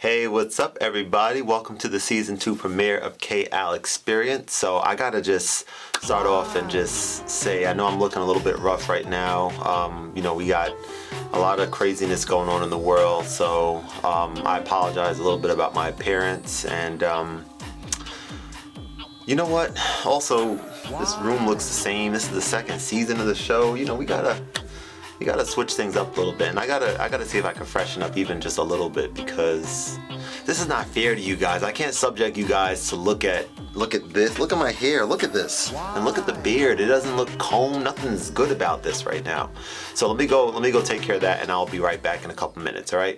Hey, what's up, everybody? Welcome to the season 2 premiere of KAL Experience. So I gotta just start off and just say I know I'm looking a little bit rough right now. We got a lot of craziness going on in the world, so I apologize a little bit about my appearance. And you know what? Also, this room looks the same. This is the second season of the show. We gotta switch things up a little bit, and I gotta see if I can freshen up even just a little bit, because this is not fair to you guys. I can't subject you guys to look at this, look at my hair, look at this, and look at the beard. It doesn't look combed. Nothing's good about this right now. So let me go take care of that, and I'll be right back in a couple minutes. All right.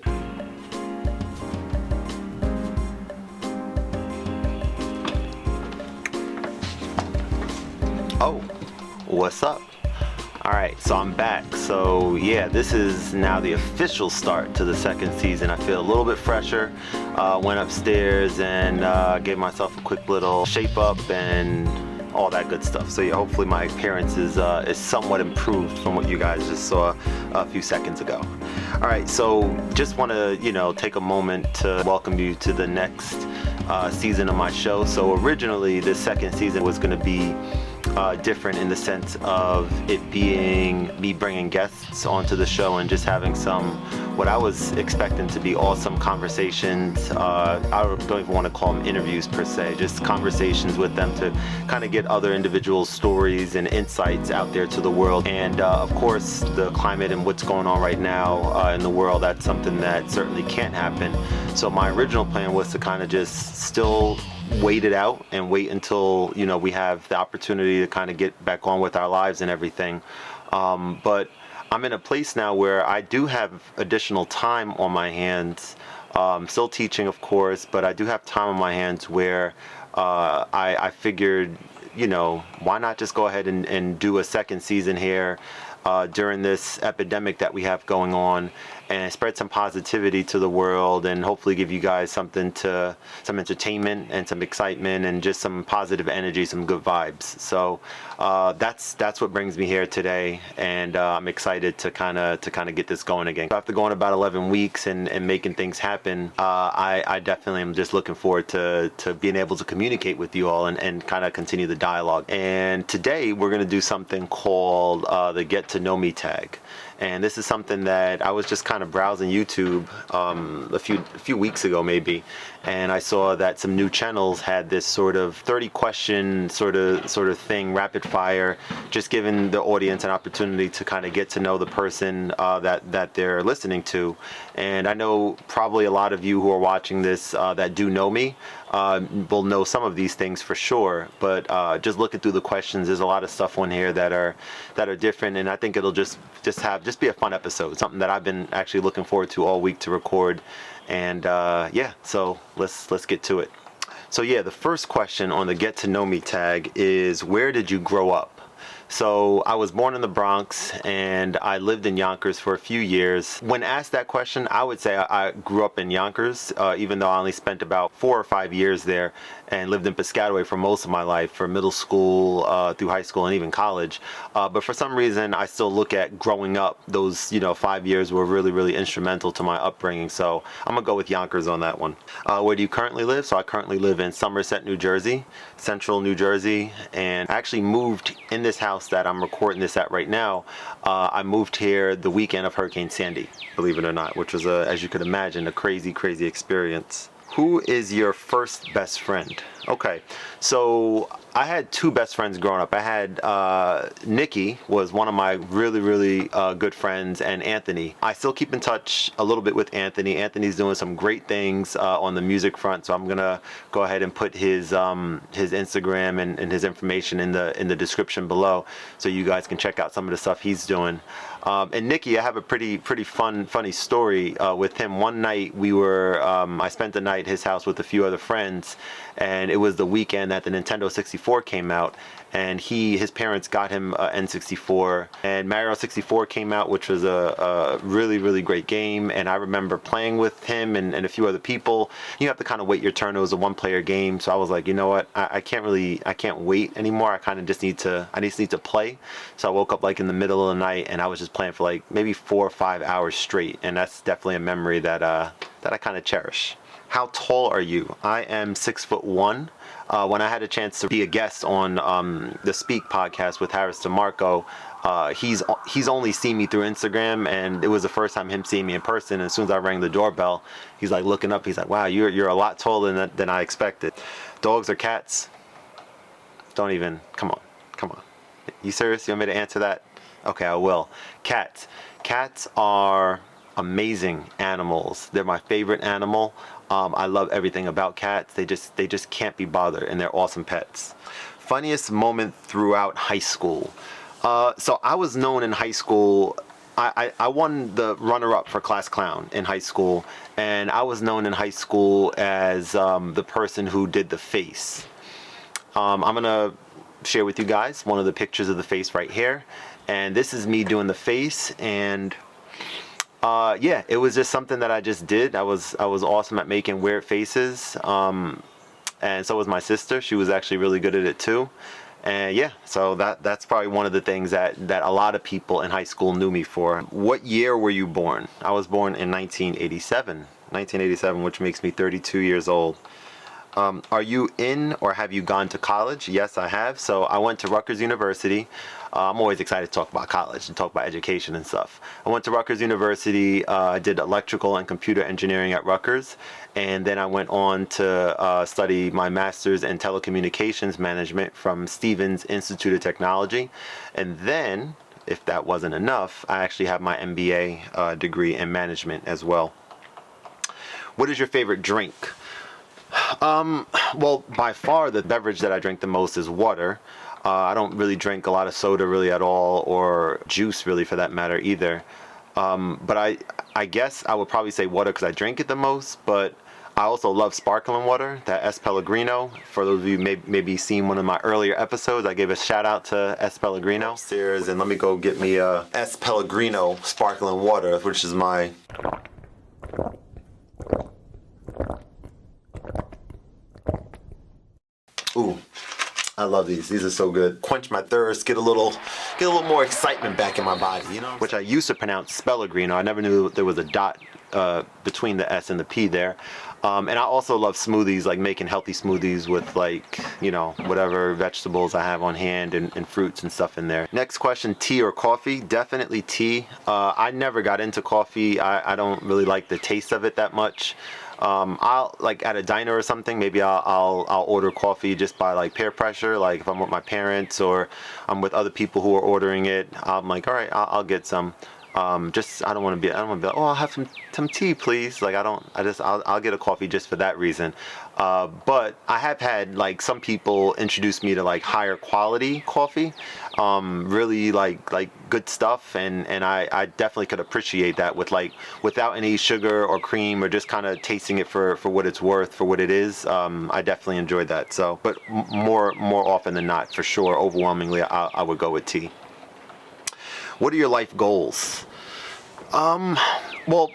Oh, what's up? Alright, so I'm back. So yeah, this is now the official start to the second season. I feel a little bit fresher. Went upstairs and gave myself a quick little shape up and all that good stuff. So yeah, hopefully my appearance is somewhat improved from what you guys just saw a few seconds ago. Alright, so just want to, take a moment to welcome you to the next season of my show. So originally this second season was going to be different in the sense of it being me bringing guests onto the show and just having what I was expecting to be awesome conversations. I don't even want to call them interviews per se, just conversations with them to kind of get other individuals' stories and insights out there to the world. And of course, the climate and what's going on right now in the world, that's something that certainly can't happen. So my original plan was to kind of just still wait it out and wait until we have the opportunity to kind of get back on with our lives and everything, but I'm in a place now where I do have additional time on my hands. Still teaching, of course, but I do have time on my hands where I figured, why not just go ahead and do a second season here during this epidemic that we have going on, and spread some positivity to the world, and hopefully give you guys some entertainment and some excitement and just some positive energy, some good vibes. So that's what brings me here today, and I'm excited to kind of get this going again. After going about 11 weeks and making things happen, I definitely am just looking forward to being able to communicate with you all and kind of continue the dialogue. And today we're going to do something called the Get to Know Me tag. And this is something that I was just kind of browsing YouTube a few weeks ago maybe, and I saw that some new channels had this sort of 30 question sort of thing, rapid fire, just giving the audience an opportunity to kind of get to know the person that they're listening to. And I know probably a lot of you who are watching this that do know me will know some of these things for sure, but just looking through the questions, there's a lot of stuff on here that are different, and I think it'll just be a fun episode, something that I've been actually looking forward to all week to record. And yeah, so let's get to it. So yeah, the first question on the Get to Know Me tag is, where did you grow up? So I was born in the Bronx and I lived in Yonkers for a few years. When asked that question, I would say I grew up in Yonkers, even though I only spent about 4 or 5 years there and lived in Piscataway for most of my life, for middle school through high school and even college. But for some reason, I still look at growing up, those 5 years were really, really instrumental to my upbringing. So I'm gonna go with Yonkers on that one. Where do you currently live? So I currently live in Somerset, New Jersey, central New Jersey, and I actually moved in this house that I'm recording this at right now. I moved here the weekend of Hurricane Sandy, believe it or not, which was, as you could imagine, a crazy, crazy experience. Who is your first best friend? Okay, so I had 2 best friends growing up. I had Nikki was one of my really, really good friends, and Anthony. I still keep in touch a little bit with Anthony. Anthony's doing some great things on the music front, so I'm gonna go ahead and put his Instagram and his information in the description below, so you guys can check out some of the stuff he's doing. And Nikki, I have a pretty funny story with him. One night I spent the night at his house with a few other friends, and it was the weekend that the Nintendo 64 came out, and his parents got him N64, and Mario 64 came out, which was a really, really great game. And I remember playing with him and a few other people. You have to kind of wait your turn. It was a 1-player game, so I was like, you know what, I can't wait anymore. I kind of just need to play. So I woke up like in the middle of the night, and I was just playing for like maybe 4 or 5 hours straight, and that's definitely a memory that that I kind of cherish. How tall are you? I am 6'1". When I had a chance to be a guest on the Speak podcast with Harris DeMarco, he's only seen me through Instagram, and it was the first time him seeing me in person. And as soon as I rang the doorbell, he's like looking up. He's like, "Wow, you're a lot taller than I expected." Dogs or cats? Don't even. Come on. You serious? You want me to answer that? Okay, I will. Cats. Cats are amazing animals. They're my favorite animal. I love everything about cats. They just can't be bothered, and they're awesome pets. Funniest moment throughout high school. So I was known in high school. I won the runner-up for class clown in high school, and I was known in high school as the person who did the face. I'm gonna share with you guys one of the pictures of the face right here, and this is me doing the face. And yeah, it was just something that I just did. I was awesome at making weird faces, and so was my sister. She was actually really good at it too. And yeah, so that's probably one of the things that a lot of people in high school knew me for. What year were you born? I was born in 1987, which makes me 32 years old. Are you in or have you gone to college? Yes, I have. So I went to Rutgers University. I'm always excited to talk about college and talk about education and stuff. I went to Rutgers University. I did electrical and computer engineering at Rutgers. And then I went on to study my master's in telecommunications management from Stevens Institute of Technology. And then, if that wasn't enough, I actually have my MBA degree in management as well. What is your favorite drink? Well, by far the beverage that I drink the most is water. I don't really drink a lot of soda really at all, or juice really for that matter either. But I guess I would probably say water because I drink it the most, but I also love sparkling water, that S. Pellegrino. For those of you maybe seen one of my earlier episodes, I gave a shout out to S. Pellegrino. Upstairs, and let me go get me a S. Pellegrino sparkling water, which is my... Ooh, I love these. These are so good. Quench my thirst, get a little more excitement back in my body, you know? Which I used to pronounce Spellegrino. I never knew there was a dot between the S and the P there. And I also love smoothies, like making healthy smoothies with, like, you know, whatever vegetables I have on hand and fruits and stuff in there. Next question, tea or coffee? Definitely tea. I never got into coffee. I don't really like the taste of it that much. I'll, like, at a diner or something, maybe I'll order coffee just by like peer pressure. Like if I'm with my parents or I'm with other people who are ordering it, I'm like, all right, I'll get some. Just I don't want to be like, oh, I'll have some tea, please. Like I'll get a coffee just for that reason. But I have had like some people introduce me to like higher quality coffee, really like good stuff, and I definitely could appreciate that with like without any sugar or cream, or just kind of tasting it for what it's worth, for what it is. I definitely enjoyed that. So, but more often than not, for sure, overwhelmingly, I would go with tea. What are your life goals? Well,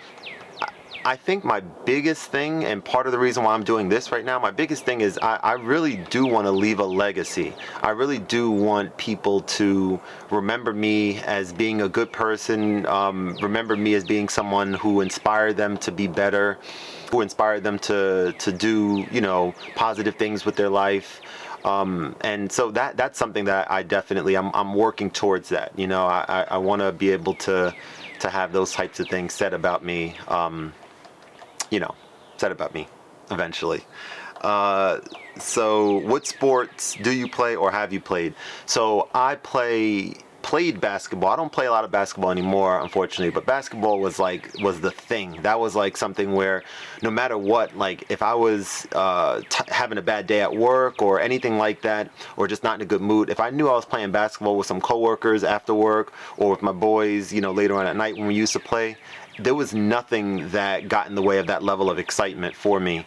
I think my biggest thing, and part of the reason why I'm doing this right now, my biggest thing is I really do want to leave a legacy. I really do want people to remember me as being a good person, remember me as being someone who inspired them to be better, who inspired them to do, you know, positive things with their life. And so that's something that I definitely, I'm working towards that. You know, I want to be able to have those types of things said about me, you know, said about me eventually. So what sports do you play or have you played? So I played basketball. I don't play a lot of basketball anymore, unfortunately, but basketball was the thing. That was like something where no matter what, like if I was having a bad day at work or anything like that, or just not in a good mood, if I knew I was playing basketball with some coworkers after work or with my boys, you know, later on at night when we used to play, there was nothing that got in the way of that level of excitement for me.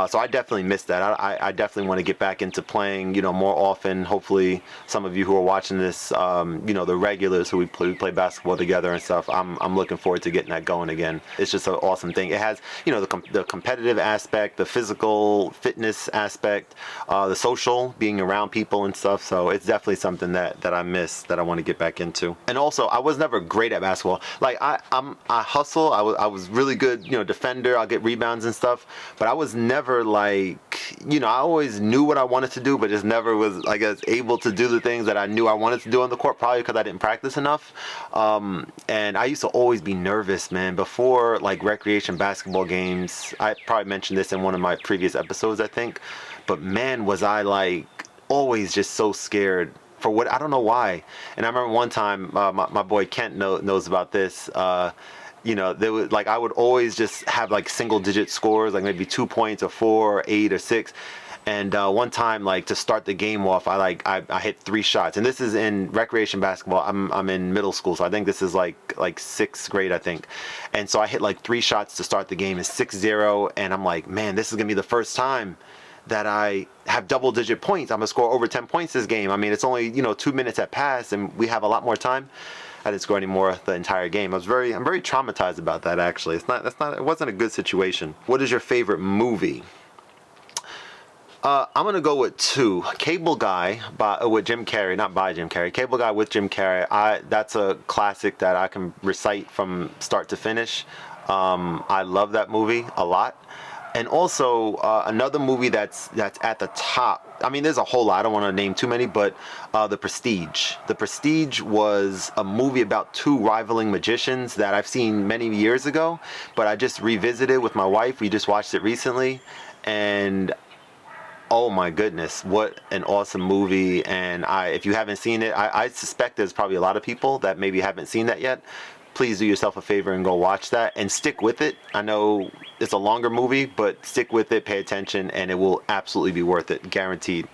So I definitely missed that. I definitely want to get back into playing, you know, more often. Hopefully some of you who are watching this, you know, the regulars who we play basketball together and stuff, I'm looking forward to getting that going again. It's just an awesome thing. It has, you know, the competitive aspect, the physical fitness aspect, the social, being around people and stuff. So it's definitely something that I miss, that I want to get back into. And also, I was never great at basketball. Like I hustled hustle. I was really good, defender. I'll get rebounds and stuff. But I was never like, I always knew what I wanted to do, but just never was, I guess, able to do the things that I knew I wanted to do on the court, probably because I didn't practice enough. And I used to always be nervous, man. Before like recreation basketball games, I probably mentioned this in one of my previous episodes, I think. But man, was I like always just so scared. For what, I don't know why. And I remember one time, my boy Kent knows about this. There was like, I would always just have like single digit scores, like maybe 2 points or 4 or 8 or 6. And one time, like to start the game off, I hit 3 shots, and this is in recreation basketball. I'm in middle school, so I think this is like 6th grade, I think. And so I hit like 3 shots to start the game. It's 6-0, and I'm like, man, this is gonna be the first time that I have double-digit points. I'm gonna score over 10 points this game. I mean, it's only 2 minutes have passed, and we have a lot more time. I didn't score any more the entire game. I'm very traumatized about that. Actually, it wasn't a good situation. What is your favorite movie? I'm gonna go with 2. Cable Guy with Jim Carrey, not by Jim Carrey. Cable Guy with Jim Carrey. That's a classic that I can recite from start to finish. I love that movie a lot. And also another movie that's at the top. I mean, there's a whole lot. I don't want to name too many, but The Prestige. The Prestige was a movie about 2 rivaling magicians that I've seen many years ago, but I just revisited with my wife. We just watched it recently, and oh my goodness, what an awesome movie. And if you haven't seen it, I suspect there's probably a lot of people that maybe haven't seen that yet. Please do yourself a favor and go watch that and stick with it. I know it's a longer movie, but stick with it, pay attention, and it will absolutely be worth it, guaranteed.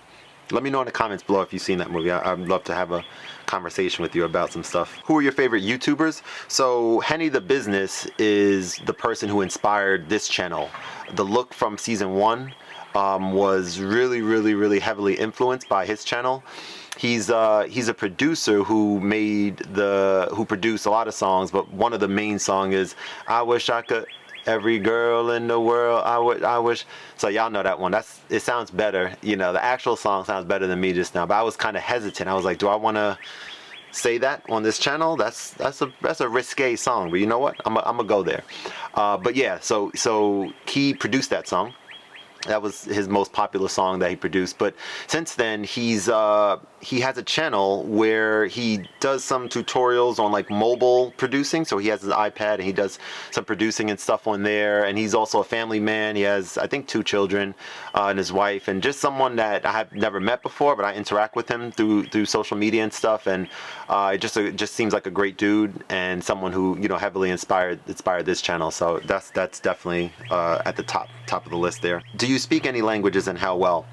Let me know in the comments below if you've seen that movie. I'd love to have a conversation with you about some stuff. Who are your favorite YouTubers? So Henny the Business is the person who inspired this channel. The look from season 1 was really heavily influenced by his channel. He's a producer who produced a lot of songs, but one of the main songs is "I Wish I Could." Every girl in the world, I wish. So y'all know that one. It sounds better. The actual song sounds better than me just now. But I was kind of hesitant. I was like, do I want to say that on this channel? That's a risque song. But you know what? I'm gonna go there. But yeah, so he produced that song. That was his most popular song that he produced. But since then, he has a channel where he does some tutorials on like mobile producing. So he has his iPad and he does some producing and stuff on there. And he's also a family man. He has, I think, 2 children and his wife, and just someone that I have never met before, but I interact with him through social media and stuff. And it just seems like a great dude and someone who heavily inspired this channel. So that's definitely at the top of the list there. Do you speak any languages and how well?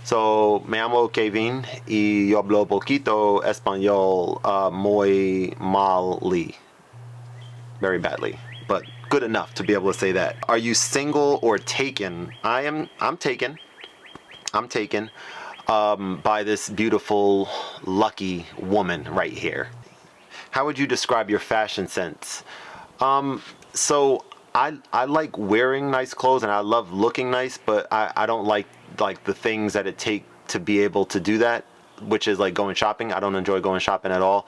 So, me llamo Kevin y yo hablo poquito español muy mal, very badly, but good enough to be able to say that. Are you single or taken? I'm taken. I'm taken by this beautiful, lucky woman right here. How would you describe your fashion sense? So I like wearing nice clothes and I love looking nice, but I don't like the things that it take to be able to do that, which is like going shopping. I don't enjoy going shopping at all.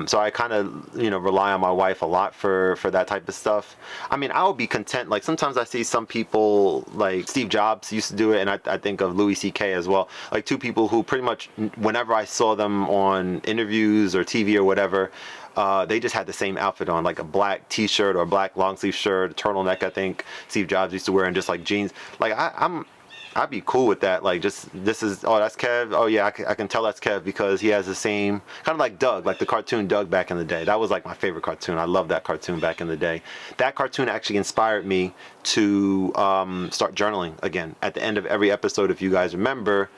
So I kind of rely on my wife a lot for that type of stuff. I mean, I would be content. Like sometimes I see some people, like Steve Jobs used to do it, and I think of Louis C.K. as well. Like 2 people who pretty much whenever I saw them on interviews or TV or whatever, they just had the same outfit on, like a black t-shirt or a black long sleeve shirt, a turtleneck. I think Steve Jobs used to wear, and just like jeans. Like I'd be cool with that. Like that's Kev. Oh yeah, I can tell that's Kev because he has the same kind of like Doug, like the cartoon Doug back in the day. That was like my favorite cartoon. I loved that cartoon back in the day. That cartoon actually inspired me to start journaling again. At the end of every episode, if you guys remember,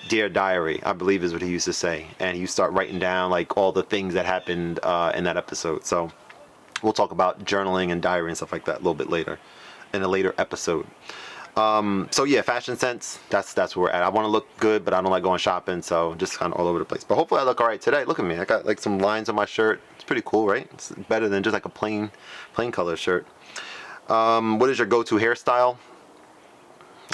Dear Diary, I believe is what he used to say, and you start writing down like all the things that happened in that episode. So we'll talk about journaling and diary and stuff like that a little bit later in a later episode. So yeah, fashion sense, that's where we're at. I want to look good, but I don't like going shopping, so just kind of all over the place. But hopefully I look all right today. Look at me, I got like some lines on my shirt. It's pretty cool, right? It's better than just like a plain color shirt. What is your go-to hairstyle?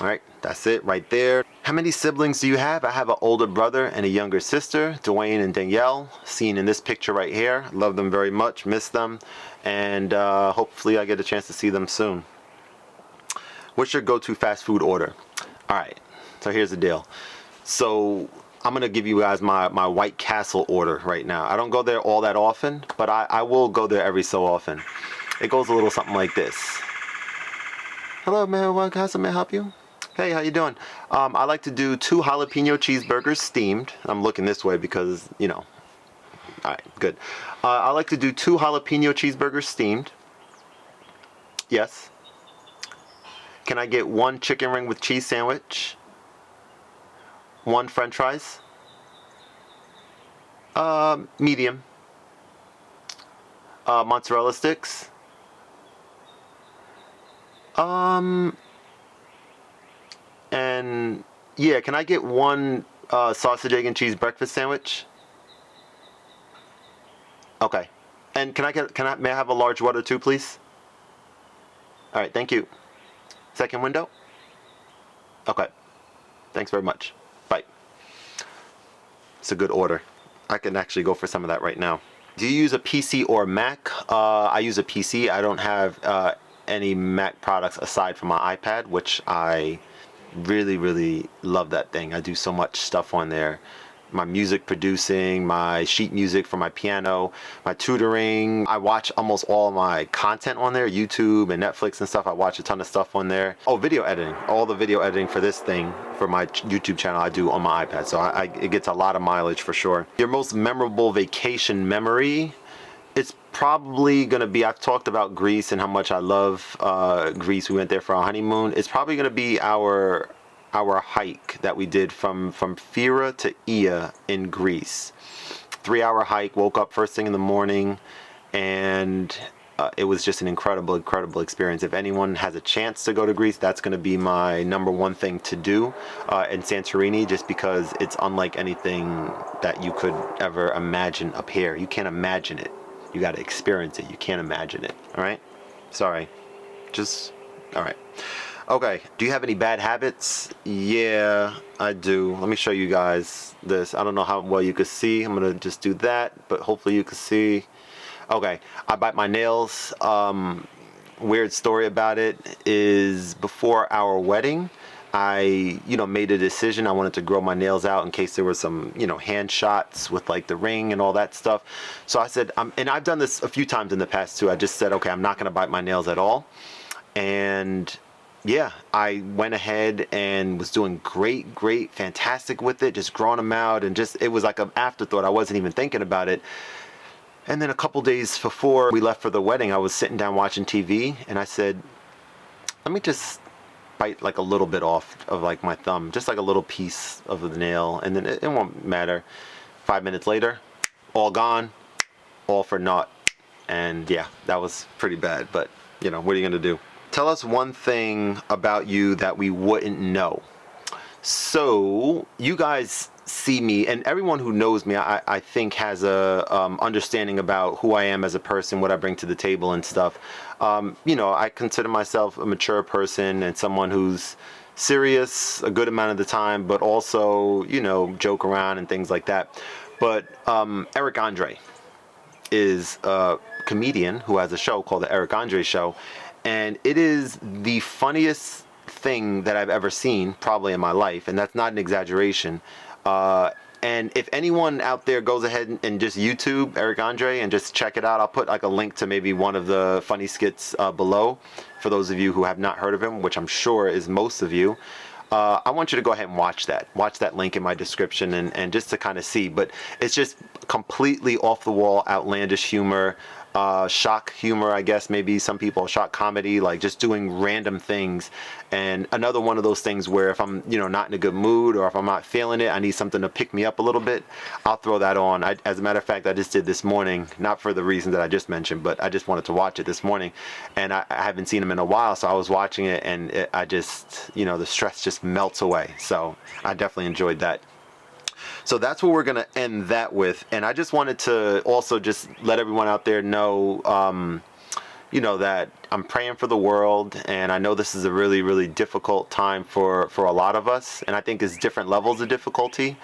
All right, that's it right there. How many siblings do you have? I have an older brother and a younger sister, Dwayne and Danielle, seen in this picture right here. Love them very much, miss them, and hopefully I get a chance to see them soon. What's your go-to fast food order? All right, so here's the deal. So I'm gonna give you guys my White Castle order right now. I don't go there all that often, but I will go there every so often. It goes a little something like this. Hello, man, White Castle, may I help you? Hey, how you doing? I like to do 2 jalapeno cheeseburgers steamed. I'm looking this way because, you know. All right, good. I like to do 2 jalapeno cheeseburgers steamed. Yes. Can I get 1 chicken ring with cheese sandwich? 1 french fries? Medium. Mozzarella sticks? And yeah, can I get 1 sausage, egg, and cheese breakfast sandwich? Okay. And may I have a large water too, please? All right, thank you. Second window? Okay. Thanks very much. Bye. It's a good order. I can actually go for some of that right now. Do you use a PC or Mac? I use a PC. I don't have any Mac products aside from my iPad, which I really love that thing. I do so much stuff on there. My music producing, my sheet music for my piano, my tutoring. I watch almost all my content on there, YouTube and Netflix and stuff. I watch a ton of stuff on there. Oh, video editing. All the video editing for this thing, for my YouTube channel, I do on my iPad. So it gets a lot of mileage for sure. Your most memorable vacation memory? It's probably gonna be, I've talked about Greece and how much I love Greece. We went there for our honeymoon. It's probably gonna be our hike that we did from Fira to Ia in Greece. 3-hour hike, woke up first thing in the morning, and it was just an incredible experience. If anyone has a chance to go to Greece, that's going to be my #1 thing to do in Santorini, just because it's unlike anything that you could ever imagine up here. You can't imagine it. You got to experience it. You can't imagine it. All right? Sorry. All right. Okay, do you have any bad habits? Yeah, I do. Let me show you guys this. I don't know how well you can see. I'm gonna just do that, but hopefully you can see. Okay, I bite my nails. Weird story about it is before our wedding, I, made a decision. I wanted to grow my nails out in case there were some, hand shots with like the ring and all that stuff. So I said, and I've done this a few times in the past too. I just said, okay, I'm not gonna bite my nails at all. And yeah, I went ahead and was doing great, fantastic with it, just growing them out, and it was like an afterthought. I wasn't even thinking about it. And then a couple days before we left for the wedding, I was sitting down watching TV, and I said, let me just bite like a little bit off of like my thumb, just like a little piece of the nail, and then it won't matter. 5 minutes later, all gone, all for naught. And yeah, that was pretty bad, but what are you gonna do? Tell us one thing about you that we wouldn't know. So you guys see me, and everyone who knows me, I think has a understanding about who I am as a person, what I bring to the table and stuff. I consider myself a mature person and someone who's serious a good amount of the time, but also, joke around and things like that. But Eric Andre is a comedian who has a show called The Eric Andre Show. And it is the funniest thing that I've ever seen, probably in my life, and that's not an exaggeration. And if anyone out there goes ahead and just YouTube Eric Andre and just check it out, I'll put like a link to maybe one of the funny skits below for those of you who have not heard of him, which I'm sure is most of you. I want you to go ahead and watch that link in my description and just to kind of see. But it's just completely off the wall, outlandish humor. Shock humor, I guess, maybe some people, shock comedy, like just doing random things. And another one of those things where if I'm, not in a good mood, or if I'm not feeling it, I need something to pick me up a little bit, I'll throw that on. As a matter of fact, I just did this morning, not for the reason that I just mentioned, but I just wanted to watch it this morning. And I haven't seen him in a while, so I was watching it, and I just, the stress just melts away. So I definitely enjoyed that. So that's what we're going to end that with. And I just wanted to also just let everyone out there know, that I'm praying for the world, and I know this is a really, really difficult time for a lot of us, and I think it's different levels of difficulty,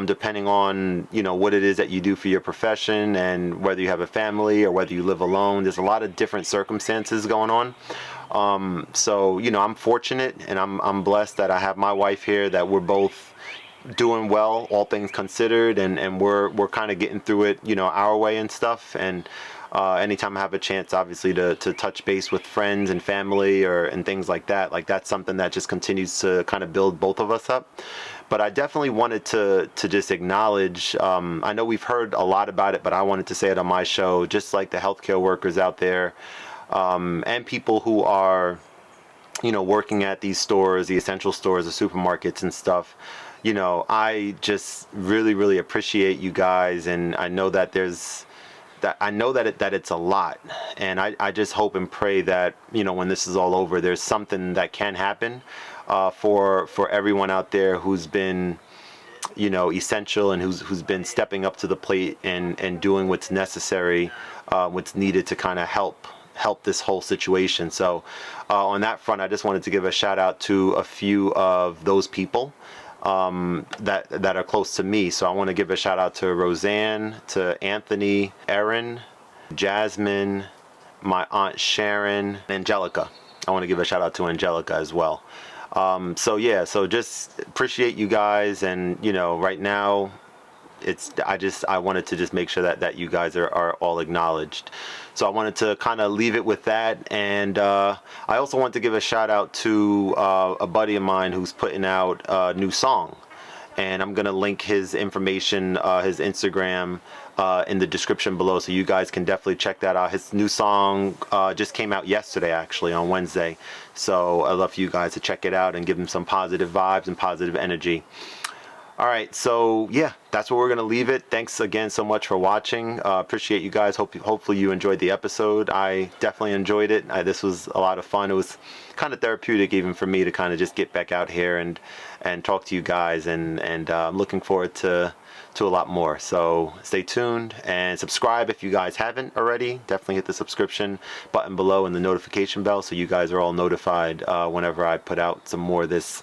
depending on, what it is that you do for your profession, and whether you have a family or whether you live alone. There's a lot of different circumstances going on. So, I'm fortunate, and I'm blessed that I have my wife here, that we're both doing well, all things considered, and we're kind of getting through it, our way and stuff. And anytime I have a chance, obviously, to touch base with friends and family and things like that, that's something that just continues to kind of build both of us up. But I definitely wanted to just acknowledge, I know we've heard a lot about it, but I wanted to say it on my show, just like the healthcare workers out there, and people who are, working at these stores, the essential stores, the supermarkets and stuff. I just really, really appreciate you guys, and I know that that it's a lot, and I just hope and pray that, when this is all over, there's something that can happen for everyone out there who's been, essential, and who's been stepping up to the plate and doing what's necessary, what's needed to kind of help this whole situation. So on that front, I just wanted to give a shout out to a few of those people that are close to me. So I want to give a shout out to Roseanne, to Anthony, Erin, Jasmine, my aunt Sharon, Angelica. I want to give a shout out to Angelica as well. So just appreciate you guys, and right now I wanted to just make sure that you guys are all acknowledged. So I wanted to kind of leave it with that, and I also want to give a shout out to a buddy of mine who's putting out a new song, and I'm gonna link his information, his Instagram, in the description below, so you guys can definitely check that out. His new song just came out yesterday, actually, on Wednesday. So I'd love for you guys to check it out and give him some positive vibes and positive energy. All right, so yeah, that's where we're gonna leave it. Thanks again so much for watching. Appreciate you guys. Hopefully you enjoyed the episode. I definitely enjoyed it. This was a lot of fun. It was kind of therapeutic even for me to kind of just get back out here and talk to you guys, and I'm looking forward to a lot more. So stay tuned and subscribe if you guys haven't already. Definitely hit the subscription button below and the notification bell, so you guys are all notified whenever I put out some more of this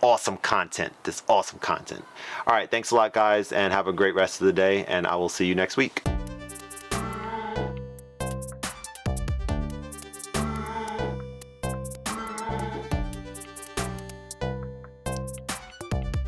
awesome content. All right, thanks a lot, guys, and have a great rest of the day, and I will see you next week.